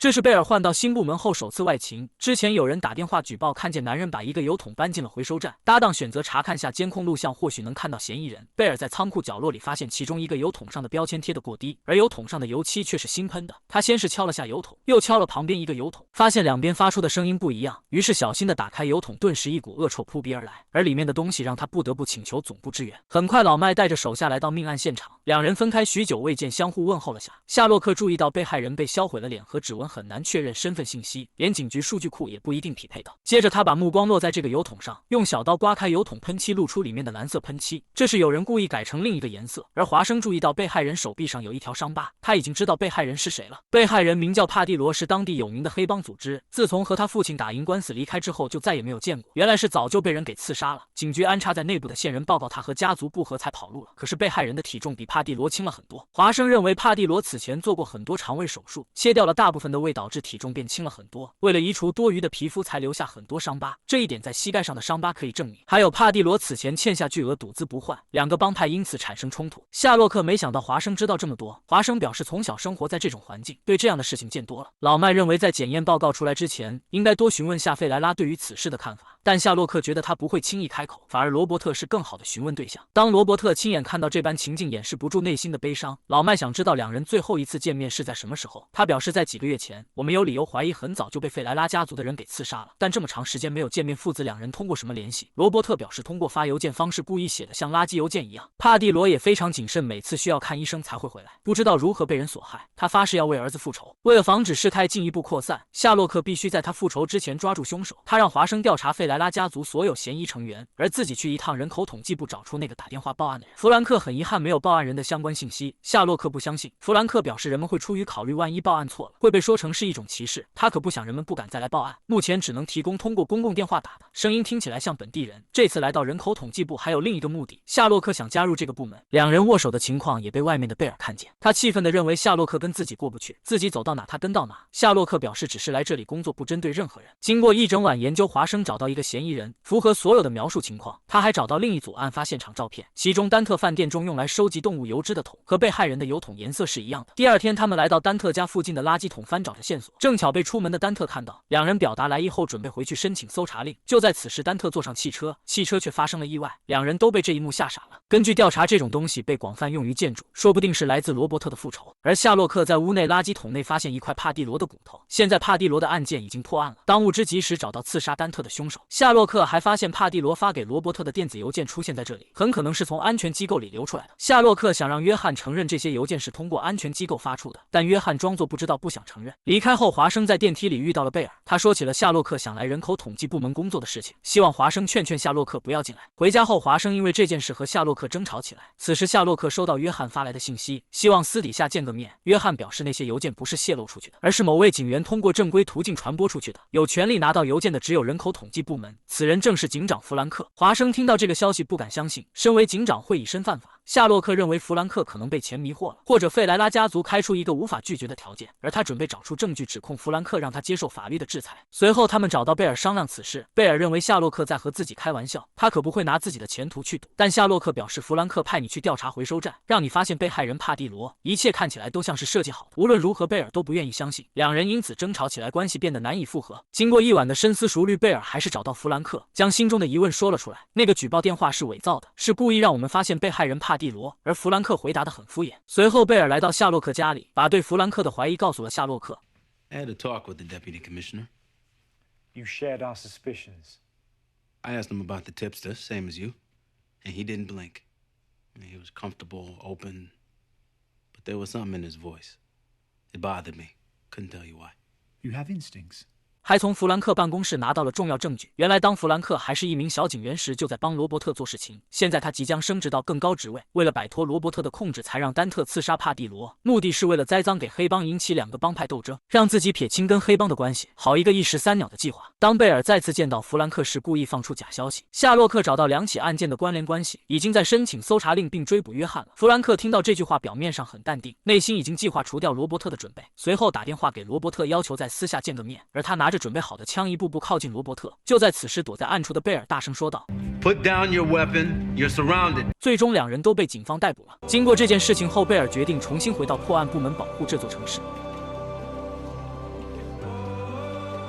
这是贝尔换到新部门后首次外勤。之前有人打电话举报看见男人把一个油桶搬进了回收站，搭档选择查看下监控录像，或许能看到嫌疑人。贝尔在仓库角落里发现其中一个油桶上的标签贴得过低，而油桶上的油漆却是新喷的。他先是敲了下油桶，又敲了旁边一个油桶，发现两边发出的声音不一样，于是小心地打开油桶，顿时一股恶臭扑鼻而来，而里面的东西让他不得不请求总部支援。很快，老麦带着手下来到命案现场，两人分开许久未见，相互问候了下。夏洛克注意到被害人被销毁了脸和指纹，很难确认身份信息，连警局数据库也不一定匹配的。接着他把目光落在这个油桶上，用小刀刮开油桶喷漆，露出里面的蓝色喷漆，这是有人故意改成另一个颜色。而华生注意到被害人手臂上有一条伤疤，他已经知道被害人是谁了。被害人名叫帕蒂罗，是当地有名的黑帮组织，自从和他父亲打赢官司离开之后，就再也没有见过。原来是早就被人给刺杀了。警局安插在内部的线人报告他和家族不和才跑路了。可是被害人的体重比帕蒂罗轻了很多。华生认为帕蒂罗此前做过很多肠胃手术，切掉了大部分的胃，导致体重变轻了很多。为了移除多余的皮肤，才留下很多伤疤。这一点在膝盖上的伤疤可以证明。还有帕蒂罗此前欠下巨额赌资不还，两个帮派因此产生冲突。夏洛克没想到华生知道这么多。华生表示从小生活在这种环境，对这样的事情见多了。老麦认为在检验报告出来之前，应该多询问下费莱拉对于此事的看法。但夏洛克觉得他不会轻易开口，反而罗伯特是更好的询问对象。当罗伯特亲眼看到这般情境，掩饰不住内心的悲伤。老麦想知道两人最后一次见面是在什么时候。他表示在几个月前，我们有理由怀疑很早就被费莱拉家族的人给刺杀了，但这么长时间没有见面，父子两人通过什么联系？罗伯特表示通过发邮件方式，故意写的像垃圾邮件一样。帕蒂罗也非常谨慎，每次需要看医生才会回来，不知道如何被人所害。他发誓要为儿子复仇。为了防止事态进一步扩散，夏洛克必须在他复仇之前抓住凶手。他让华生调查费莱拉家族所有嫌疑成员，而自己去一趟人口统计部找出那个打电话报案的人。弗兰克很遗憾没有报案人的相关信息。夏洛克不相信。弗兰克表示人们会出于考虑万一报案错了，会被说成是一种歧视。他可不想人们不敢再来报案，目前只能提供通过公共电话打的，声音听起来像本地人。这次来到人口统计部还有另一个目的，夏洛克想加入这个部门。两人握手的情况也被外面的贝尔看见，他气愤地认为夏洛克跟自己过不去，自己走到哪他跟到哪。夏洛克表示只是来这里工作，不针对任何人。经过一整晚研究，华生找到一个嫌疑人，符合所有的描述情况。他还找到另一组案发现场照片，其中丹特饭店中用来收集动物油脂的桶和被害人的油桶颜色是一样的。第二天，他们来到丹特家附近的垃圾桶翻找着线索，正巧被出门的丹特看到。两人表达来意后，准备回去申请搜查令。就在此时，丹特坐上汽车，汽车却发生了意外，两人都被这一幕吓傻了。根据调查，这种东西被广泛用于建筑，说不定是来自罗伯特的复仇。而夏洛克在屋内垃圾桶内发现一块帕蒂罗的骨头，现在帕蒂罗的案件已经破案了，当务之急时找到刺杀丹特的凶手。夏洛克还发现帕蒂罗发给罗伯特的电子邮件出现在这里，很可能是从安全机构里流出来的。夏洛克想让约翰承认这些邮件是通过安全机构发出的，但约翰装作不知道，不想承认。离开后，华生在电梯里遇到了贝尔，他说起了夏洛克想来人口统计部门工作的事情，希望华生劝夏洛克不要进来。回家后，华生因为这件事和夏洛克争吵起来。此时夏洛克收到约翰发来的信息，希望私底下见个面。约翰表示那些邮件不是泄露出去的，而是某位警员通过正规途径传播出去的，有权利拿到邮件的只有人口统计部门，此人正是警长弗兰克。华生听到这个消息不敢相信，身为警长会以身犯法。夏洛克认为弗兰克可能被钱迷惑了，或者费莱拉家族开出一个无法拒绝的条件，而他准备找出证据指控弗兰克，让他接受法律的制裁。随后他们找到贝尔商量此事，贝尔认为夏洛克在和自己开玩笑，他可不会拿自己的前途去赌。但夏洛克表示弗兰克派你去调查回收站，让你发现被害人帕蒂罗，一切看起来都像是设计好的。无论如何贝尔都不愿意相信，两人因此争吵起来，关系变得难以复合。经过一晚的深思熟虑，贝尔还是找到弗兰克，将心中的疑问说了出来。那个举报电话是伪造的，是故意让我们发现被害人帕蒂罗。而弗兰克回答得很敷衍。随后贝尔来到夏洛克家里，把对弗兰克的怀疑告诉了夏洛克。 I had a talk with the deputy commissioner. You shared our suspicions. I asked him about the tipster, same as you, and he didn't blink. He was comfortable, open, but there was something in his voice. It bothered me. Couldn't tell you why. You have instincts. 还从弗兰克办公室拿到了重要证据。原来当弗兰克还是一名小警员时，就在帮罗伯特做事情。现在他即将升职到更高职位，为了摆脱罗伯特的控制，才让丹特刺杀帕蒂罗，目的是为了栽赃给黑帮，引起两个帮派斗争，让自己撇清跟黑帮的关系，好一个一石三鸟的计划。当贝尔再次见到弗兰克时，故意放出假消息。夏洛克找到两起案件的关联关系，已经在申请搜查令并追捕约翰了。弗兰克听到这句话，表面上很淡定，内心已经计划除掉罗伯特的准备。随后打电话给罗伯特，要求在私下见个面，而他拿着准备好的枪，一步步靠近罗伯特。就在此时，躲在暗处的贝尔大声说道 Put down your weapon, you're surrounded. 最终两人都被警方逮捕了。经过这件事情后，贝尔决定重新回到破案部门，保护这座城市。